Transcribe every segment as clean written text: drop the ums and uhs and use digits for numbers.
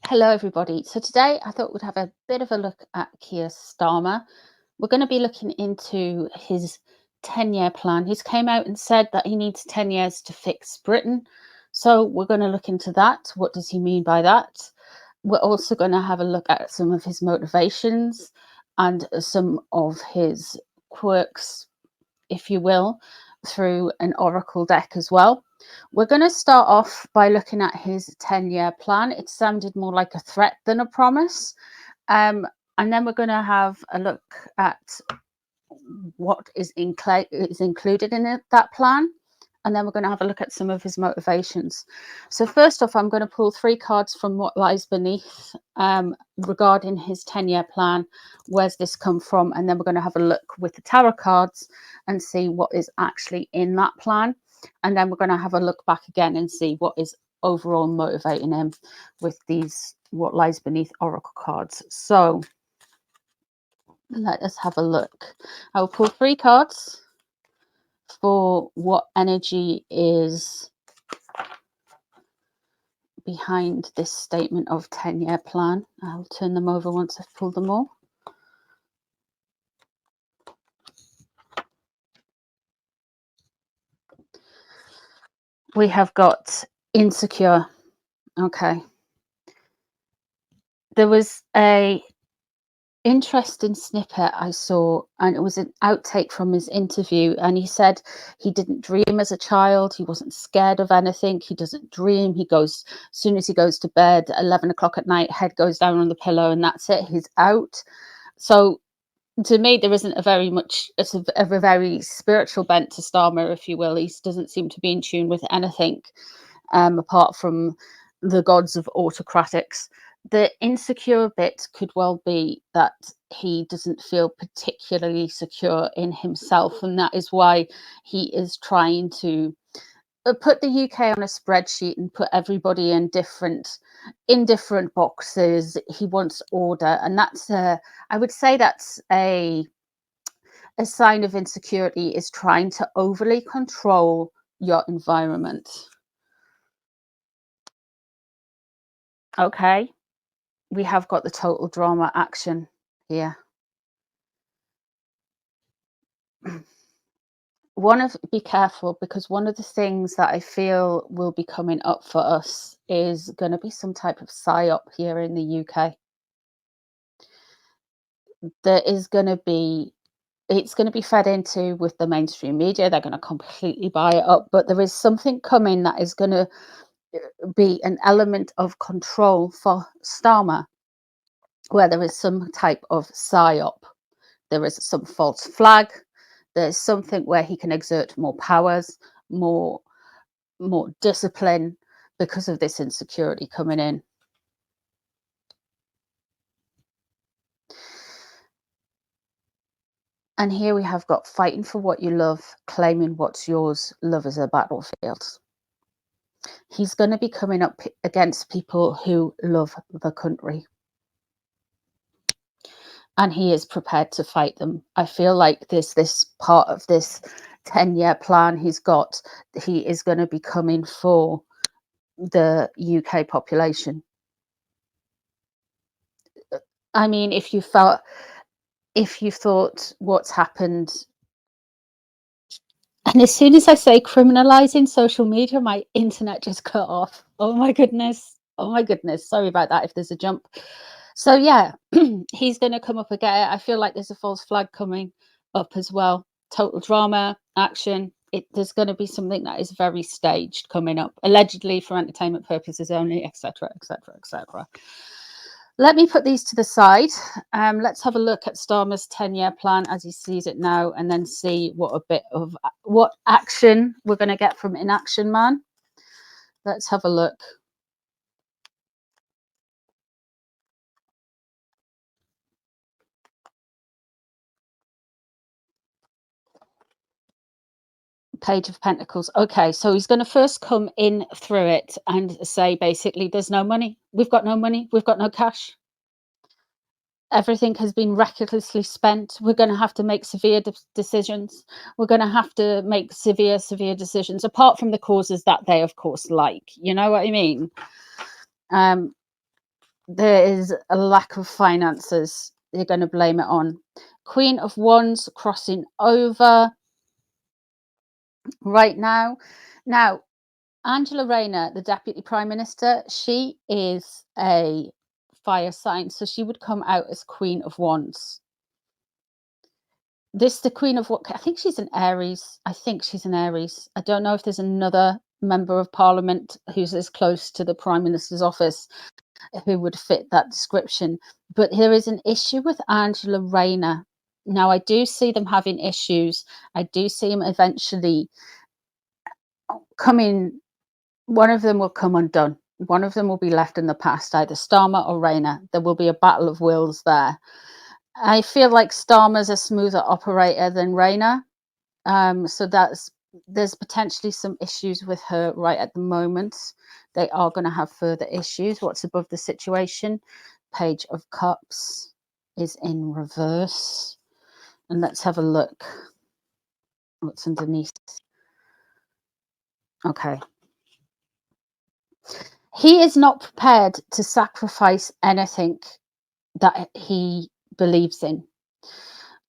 Hello, everybody. So today I thought we'd have a bit of a look at Keir Starmer. We're going to be looking into his 10-year plan. He's came out and said that he needs 10 years to fix Britain. So we're going to look into that. What does he mean by that? We're also going to have a look at some of his motivations and some of his quirks, if you will, through an oracle deck as well. We're going to start off by looking at his 10-year plan. It sounded more like a threat than a promise. And then we're going to have a look at what is included in that plan. And then we're going to have a look at some of his motivations. So first off, I'm going to pull 3 cards from What Lies Beneath regarding his 10-year plan. Where's this come from? And then we're going to have a look with the tarot cards and see what is actually in that plan. And then we're going to have a look back again and see what is overall motivating him with these What Lies Beneath oracle cards. So let us have a look. I will pull 3 cards for what energy is behind this statement of 10-year plan. I'll turn them over once I've pulled them all. We have got insecure. Okay. There was a interesting snippet I saw, and it was an outtake from his interview, and he said he didn't dream as a child. He wasn't scared of anything. He doesn't dream. He goes, as soon as he goes to bed, 11 o'clock at night, head goes down on the pillow, and that's it. He's out. So to me, there isn't a very spiritual bent to Starmer, if you will. He doesn't seem to be in tune with anything apart from the gods of autocratics. The insecure bit could well be that he doesn't feel particularly secure in himself, and that is why he is trying to put the UK on a spreadsheet and put everybody in different boxes. He wants order, and that's I would say that's a sign of insecurity, is trying to overly control your environment. Okay, we have got the total drama action here. Be careful, because one of the things that I feel will be coming up for us is going to be some type of psyop here in the UK. There is going to be, it's going to be fed into with the mainstream media. They're going to completely buy it up, but there is something coming that is going to be an element of control for Starmer, where there is some type of psyop. There is some false flag. There's something where he can exert more powers, more discipline, because of this insecurity coming in. And here we have got fighting for what you love, claiming what's yours, love is a battlefield. He's going to be coming up against people who love the country, and he is prepared to fight them. I feel like this part of this 10-year plan he is going to be coming for the UK population. I mean, if you thought what's happened, and as soon as I say criminalizing social media, my internet just cut off. Oh my goodness. Sorry about that if there's a jump. So yeah, he's going to come up again. I feel like there's a false flag coming up as well. Total drama, action. There's going to be something that is very staged coming up, allegedly for entertainment purposes only, etc., etc., etc. Let me put these to the side. Let's have a look at Starmer's 10-year plan as he sees it now, and then see what action we're going to get from Inaction Man. Let's have a look. Page of Pentacles. Okay, so he's going to first come in through it and say, basically, there's no money. We've got no money. We've got no cash. Everything has been recklessly spent. We're going to have to make severe decisions. We're going to have to make severe decisions, apart from the causes that they, of course, like. You know what I mean? There is a lack of finances. They're going to blame it on. Queen of Wands crossing over right now. Now, Angela Rayner, the Deputy Prime Minister, she is a fire sign, so she would come out as Queen of Wands. The Queen of what? I think she's an Aries. I think she's an Aries. I don't know if there's another member of Parliament who's as close to the Prime Minister's office who would fit that description. But there is an issue with Angela Rayner. Now, I do see them having issues. I do see them eventually coming. One of them will come undone. One of them will be left in the past, either Starmer or Rayner. There will be a battle of wills there. I feel like Starmer's a smoother operator than Rayner. So there's potentially some issues with her right at the moment. They are going to have further issues. What's above the situation? Page of Cups is in reverse. And let's have a look. What's underneath? Okay. He is not prepared to sacrifice anything that he believes in.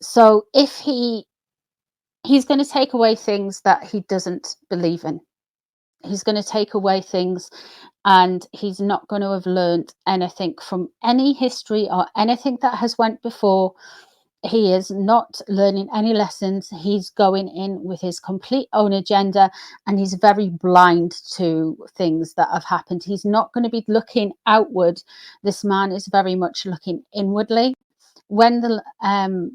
So if he's going to take away things that he doesn't believe in. He's going to take away things, and he's not going to have learned anything from any history or anything that has went before. He is not learning any lessons. He's going in with his complete own agenda, and he's very blind to things that have happened. He's not going to be looking outward. This man is very much looking inwardly. When the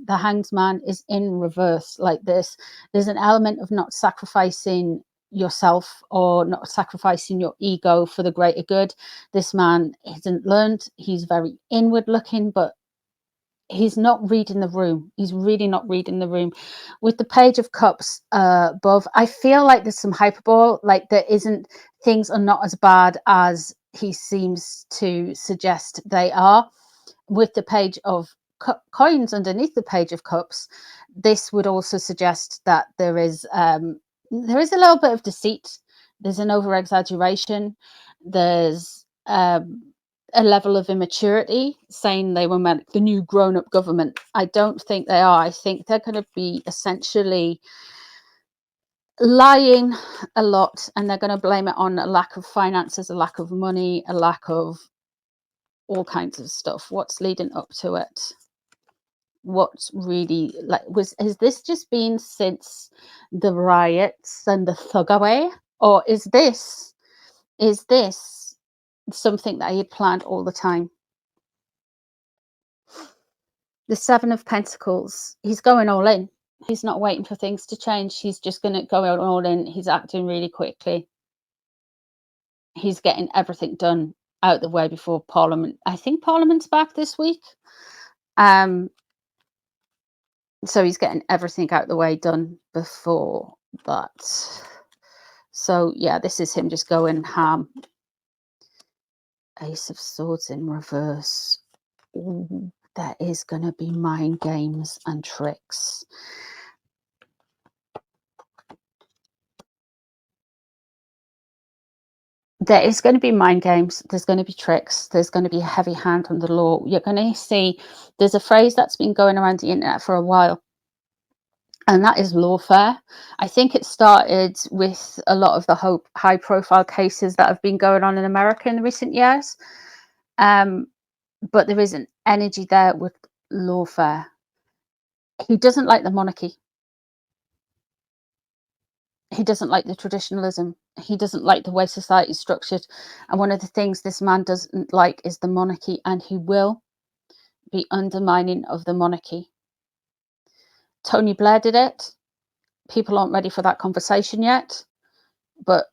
Hanged Man is in reverse like this, there's an element of not sacrificing yourself or not sacrificing your ego for the greater good. This man hasn't learned. He's very inward looking, but he's not reading the room. He's really not reading the room. With the Page of Cups above, I feel like there's some hyperbole, like things are not as bad as he seems to suggest they are. With the Page of Coins underneath the Page of Cups, this would also suggest that there is a little bit of deceit. There's an over exaggeration. There's a level of immaturity, saying they were meant the new grown-up government. I don't think they are. I think they're going to be essentially lying a lot, and they're going to blame it on a lack of finances, a lack of money, a lack of all kinds of stuff. What's leading up to it? What's really has this just been since the riots and the thug away, or is this something that he had planned all the time? The Seven of Pentacles, he's going all in. He's not waiting for things to change. He's just going to go all in. He's acting really quickly. He's getting everything done out the way before Parliament. I think Parliament's back this week. So he's getting everything out the way done before that. So yeah, this is him just going ham. Ace of Swords in reverse. Ooh, there is going to be mind games and tricks. There is going to be mind games. There's going to be tricks. There's going to be a heavy hand on the law. You're going to see, there's a phrase that's been going around the internet for a while, and that is lawfare. I think it started with a lot of the high profile cases that have been going on in America in recent years. But there is an energy there with lawfare. He doesn't like the monarchy. He doesn't like the traditionalism. He doesn't like the way society is structured. And one of the things this man doesn't like is the monarchy, and he will be undermining of the monarchy. Tony Blair did it. People aren't ready for that conversation yet. But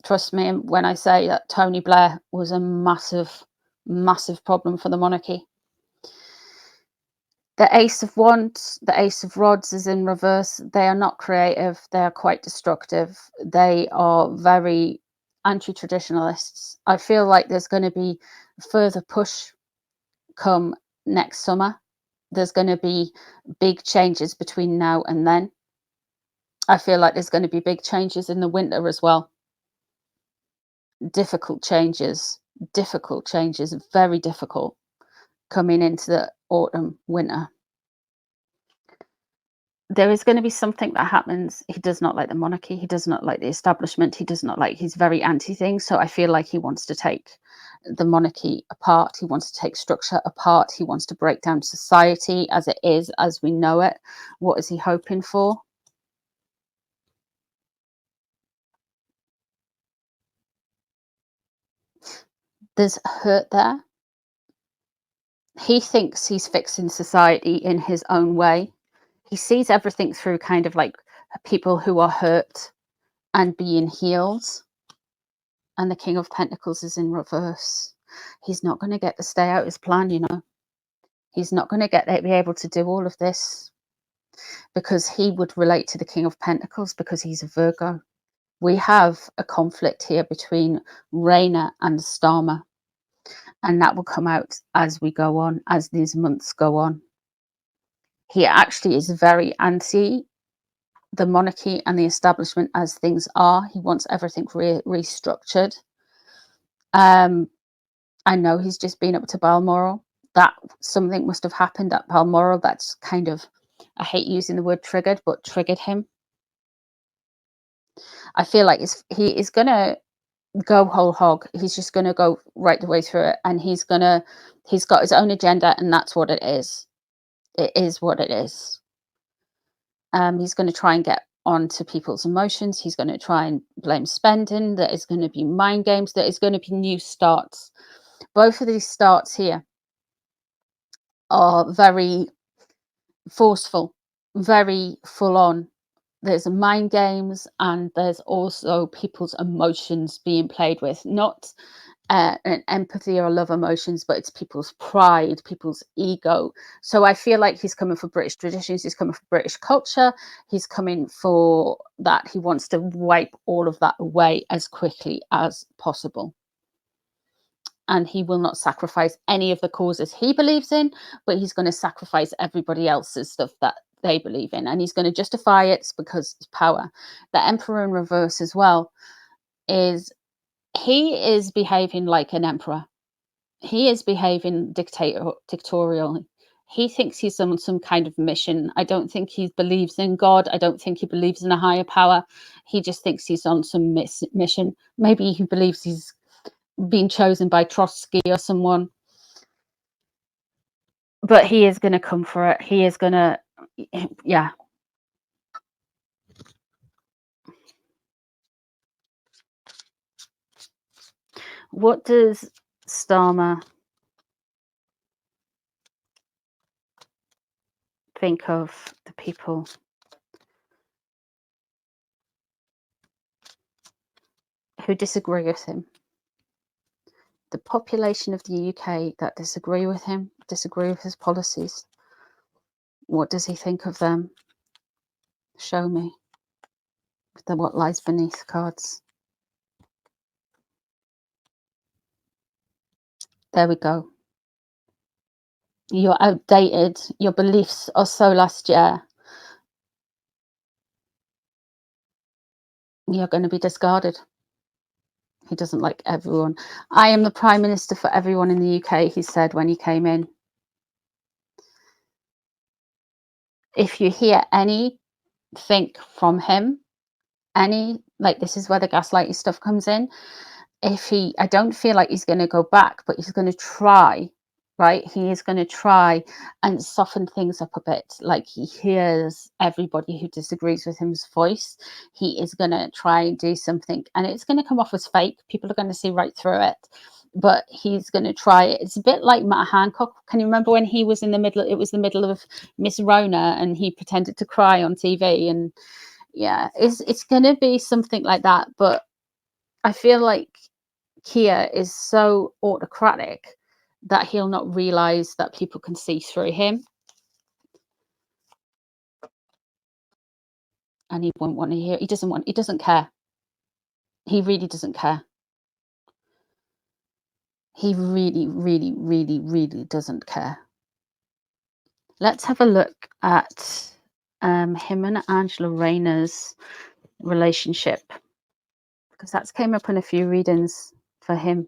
trust me when I say that Tony Blair was a massive, massive problem for the monarchy. The Ace of Wands, the Ace of Rods is in reverse. They are not creative. They are quite destructive. They are very anti-traditionalists. I feel like there's going to be further push come next summer. There's going to be big changes between now and then. I feel like there's going to be big changes in the winter as well. Difficult changes, difficult changes, very difficult, coming into the autumn, winter. There is going to be something that happens. He does not like the monarchy. He does not like the establishment. He does not like, he's very anti things. So I feel like he wants to take the monarchy apart. He wants to take structure apart. He wants to break down society as it is, as we know it. What is he hoping for? There's hurt there. He thinks he's fixing society in his own way. He sees everything through kind of like people who are hurt and being healed. And the King of Pentacles is in reverse. He's not going to get to stay out his plan, you know. He's not going to get to be able to do all of this because he would relate to the King of Pentacles because he's a Virgo. We have a conflict here between Rayner and Starmer, and that will come out as we go on, as these months go on. He actually is very anti the monarchy and the establishment as things are. He wants everything restructured. I know he's just been up to Balmoral. That something must have happened at Balmoral that's kind of, I hate using the word triggered, but triggered him. I feel like he is going to go whole hog. He's just going to go right the way through it. And he's got his own agenda, and that's what it is. It is what it is. He's going to try and get onto people's emotions. He's going to try and blame spending. There is going to be mind games. There is going to be new starts. Both of these starts here are very forceful, very full on. There's mind games, and there's also people's emotions being played with. Not an empathy or love emotions, but it's people's pride, people's ego. So I feel like he's coming for British traditions. He's coming for British culture. He's coming for that. He wants to wipe all of that away as quickly as possible. And he will not sacrifice any of the causes he believes in, but he's going to sacrifice everybody else's stuff that they believe in. And he's going to justify it because it's power. The Emperor in reverse as well he is behaving like an emperor. He is behaving dictatorially. He thinks he's on some kind of mission. I don't think he believes in God. I don't think he believes in a higher power. He just thinks he's on some mission. Maybe he believes he's been chosen by Trotsky or someone. But he is going to come for it. He is going to, yeah. What does Starmer think of the people who disagree with him? The population of the UK that disagree with him, disagree with his policies. What does he think of them? Show me what lies beneath the cards. There we go. You're outdated. Your beliefs are so last year. You're going to be discarded. He doesn't like everyone. I am the Prime Minister for everyone in the UK, he said when he came in. If you hear anything from him, this is where the gaslighting stuff comes in. I don't feel like he's going to go back, but he's going to try, right? He is going to try and soften things up a bit. Like he hears everybody who disagrees with him's voice. He is going to try and do something, and it's going to come off as fake. People are going to see right through it, but he's going to try it. It's a bit like Matt Hancock. Can you remember when he was in the middle? It was the middle of Miss Rona, and he pretended to cry on TV. And yeah, it's going to be something like that. But I feel like Keir is so autocratic that he'll not realize that people can see through him, and he won't want to hear. He doesn't care. He really doesn't care. He really, really, really, really doesn't care. Let's have a look at him and Angela Rayner's relationship, because that's came up in a few readings for him.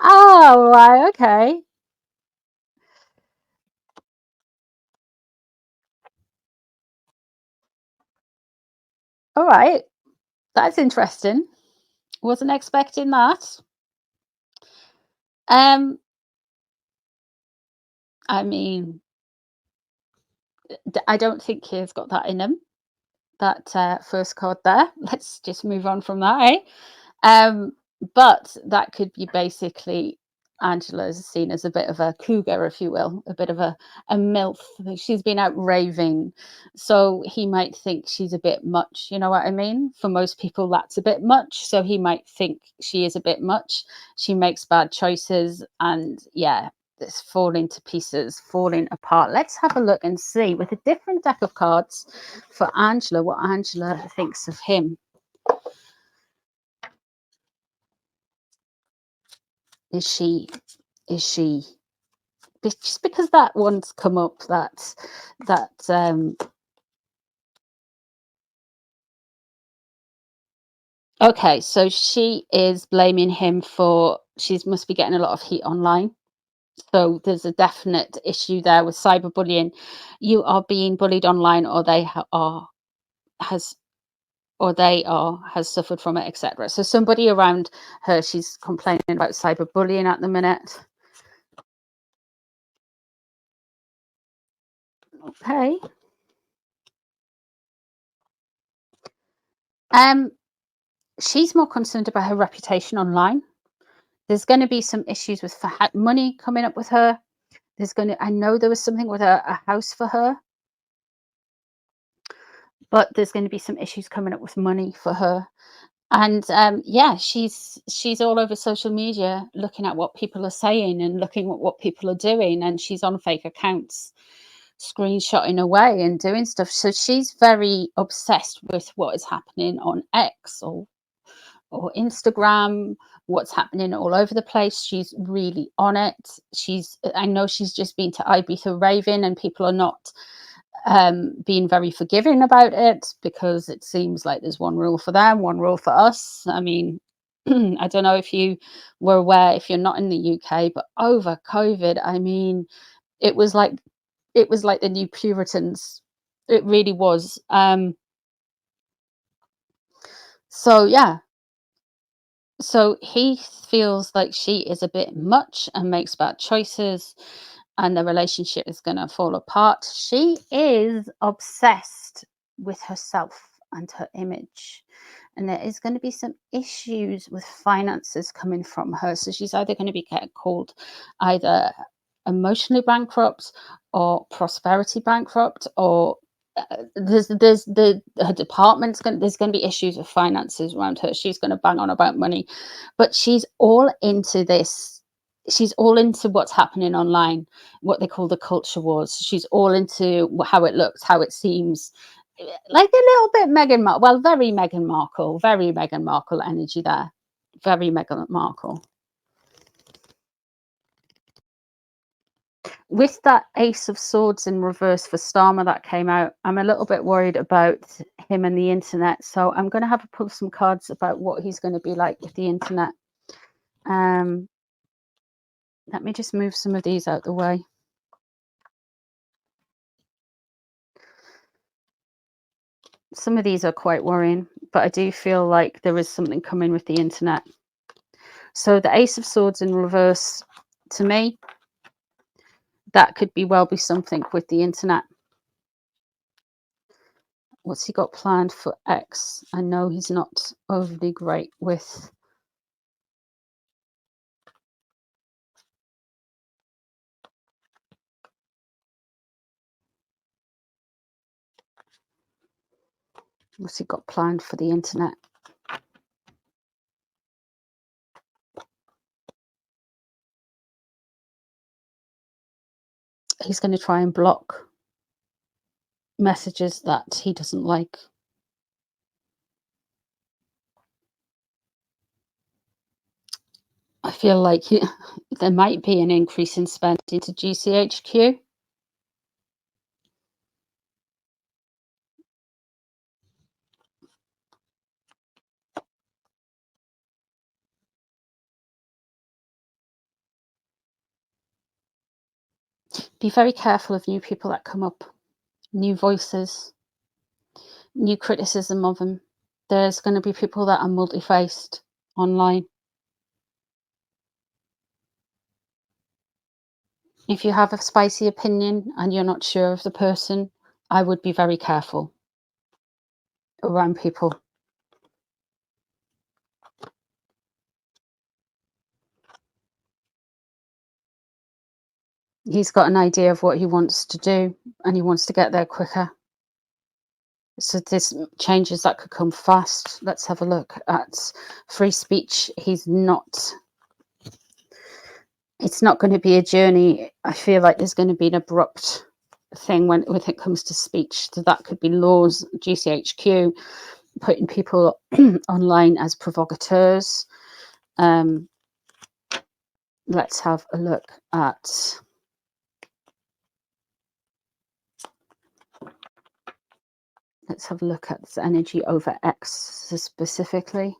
Oh, right, okay. All right. That's interesting. Wasn't expecting that. Um, I mean, I don't think he's got that in him. That first card there. Let's just move on from that, eh? Um, but that could be basically Angela is seen as a bit of a cougar, if you will, a bit of a MILF. She's been out raving. So he might think she's a bit much, you know what I mean? For most people, that's a bit much. So he might think she is a bit much. She makes bad choices. And yeah, it's falling to pieces, falling apart. Let's have a look and see with a different deck of cards for Angela, what Angela thinks of him. Is she just because that one's come up, that okay, so she is blaming him for she must be getting a lot of heat online. So there's a definite issue there with cyberbullying. You are being bullied online, or are has or they are has suffered from it, etc. So somebody around her, she's complaining about cyberbullying at the minute. Okay. Um, she's more concerned about her reputation online. There's going to be some issues with money coming up with her. I know there was something with a house for her, but there's going to be some issues coming up with money for her. And yeah, she's all over social media looking at what people are saying and looking at what people are doing, and she's on fake accounts screenshotting away and doing stuff. So she's very obsessed with what is happening on X or Instagram, what's happening all over the place. She's really on it. I know she's just been to Ibiza raving, and people are not being very forgiving about it because it seems like there's one rule for them, one rule for us. I mean, I don't know if you were aware, if you're not in the UK, but over COVID, I mean, it was like the new Puritans. It really was. So yeah, so he feels like she is a bit much and makes bad choices, and the relationship is going to fall apart. She is obsessed with herself and her image, and there is going to be some issues with finances coming from her. So she's either going to be called either emotionally bankrupt or prosperity bankrupt, or there's the her department's going there's going to be issues with finances around her. She's going to bang on about money, but she's all into this. She's all into what's happening online, what they call the culture wars. She's all into how it looks, how it seems, like a little bit very Meghan Markle energy there, very Meghan Markle. With that Ace of Swords in reverse for Starmer that came out, I'm a little bit worried about him and the internet. So I'm going to have to pull some cards about what he's going to be like with the internet. Let me just move some of these out the way. Some of these are quite worrying, but I do feel like there is something coming with the internet. So the Ace of Swords in reverse, to me, that could be something with the internet. What's he got planned for X? I know he's not overly great with. What's he got planned for the internet? He's going to try and block messages that he doesn't like. I feel like there might be an increase in spending to GCHQ. Be very careful of new people that come up, new voices, new criticism of them. There's going to be people that are multi-faced online. If you have a spicy opinion and you're not sure of the person, I would be very careful around people. He's got an idea of what he wants to do and he wants to get there quicker. So there's changes that could come fast. Let's have a look at free speech. It's not going to be a journey. I feel like there's going to be an abrupt thing when it comes to speech. So that could be laws, GCHQ, putting people online as provocateurs. Let's have a look at this energy over X specifically.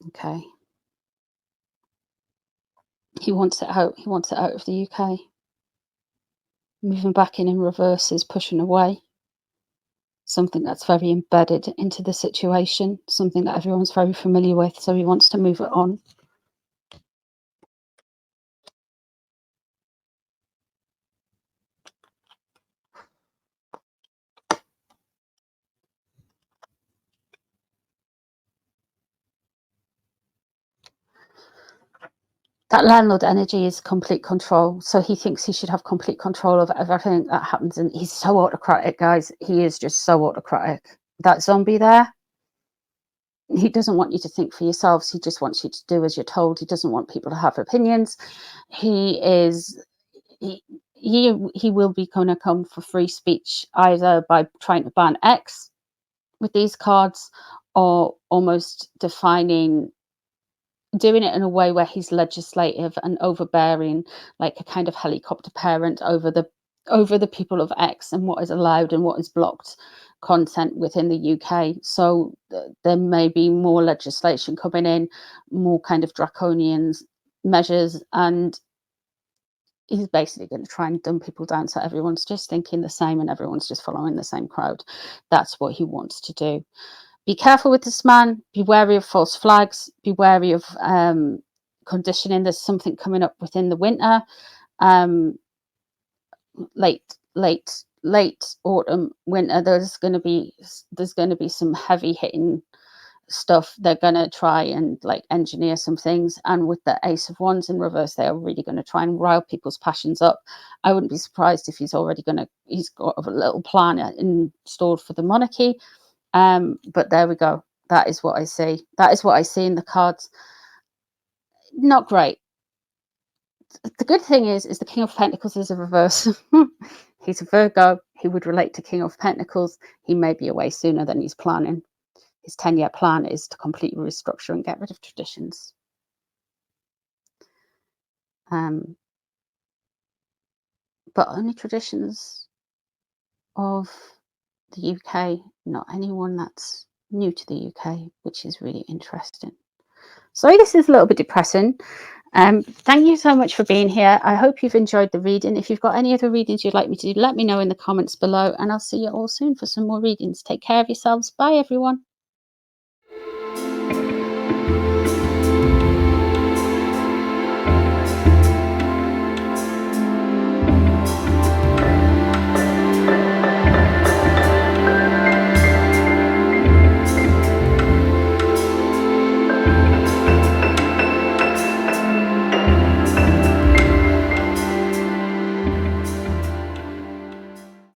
Okay. He wants it out. He wants it out of the UK. Moving back in reverse is pushing away. Something that's very embedded into the situation, something that everyone's very familiar with, so he wants to move it on. That landlord energy is complete control, so he thinks he should have complete control of everything that happens, and he's so autocratic, guys. He is just so autocratic. That zombie there, he doesn't want you to think for yourselves. He just wants you to do as you're told. He doesn't want people to have opinions. He will be going to come for free speech, either by trying to ban X with these cards, or almost doing it in a way where he's legislative and overbearing, like a kind of helicopter parent over the people of X and what is allowed and what is blocked content within the UK. So there may be more legislation coming in, more kind of draconian measures, and he's basically going to try and dumb people down so everyone's just thinking the same and everyone's just following the same crowd. That's what he wants to do. Be careful with this man. Be wary of false flags. Be wary of conditioning. There's something coming up within the winter. Late autumn, winter. There's going to be some heavy hitting stuff. They're going to try and like engineer some things, and with the Ace of Wands in reverse, they are really going to try and rile people's passions up. I wouldn't be surprised if he's got a little plan installed for the monarchy. But there we go. That is what I see. That is what I see in the cards. Not great. The good thing is the King of Pentacles is a reverse. He's a Virgo. He would relate to King of Pentacles. He may be away sooner than he's planning. His 10-year plan is to completely restructure and get rid of traditions. But only traditions of the UK, not anyone that's new to the UK, which is really interesting. Sorry, this is a little bit depressing. Thank you so much for being here. I hope you've enjoyed the reading. If you've got any other readings you'd like me to do, let me know in the comments below, and I'll see you all soon for some more readings. Take care of yourselves. Bye, everyone.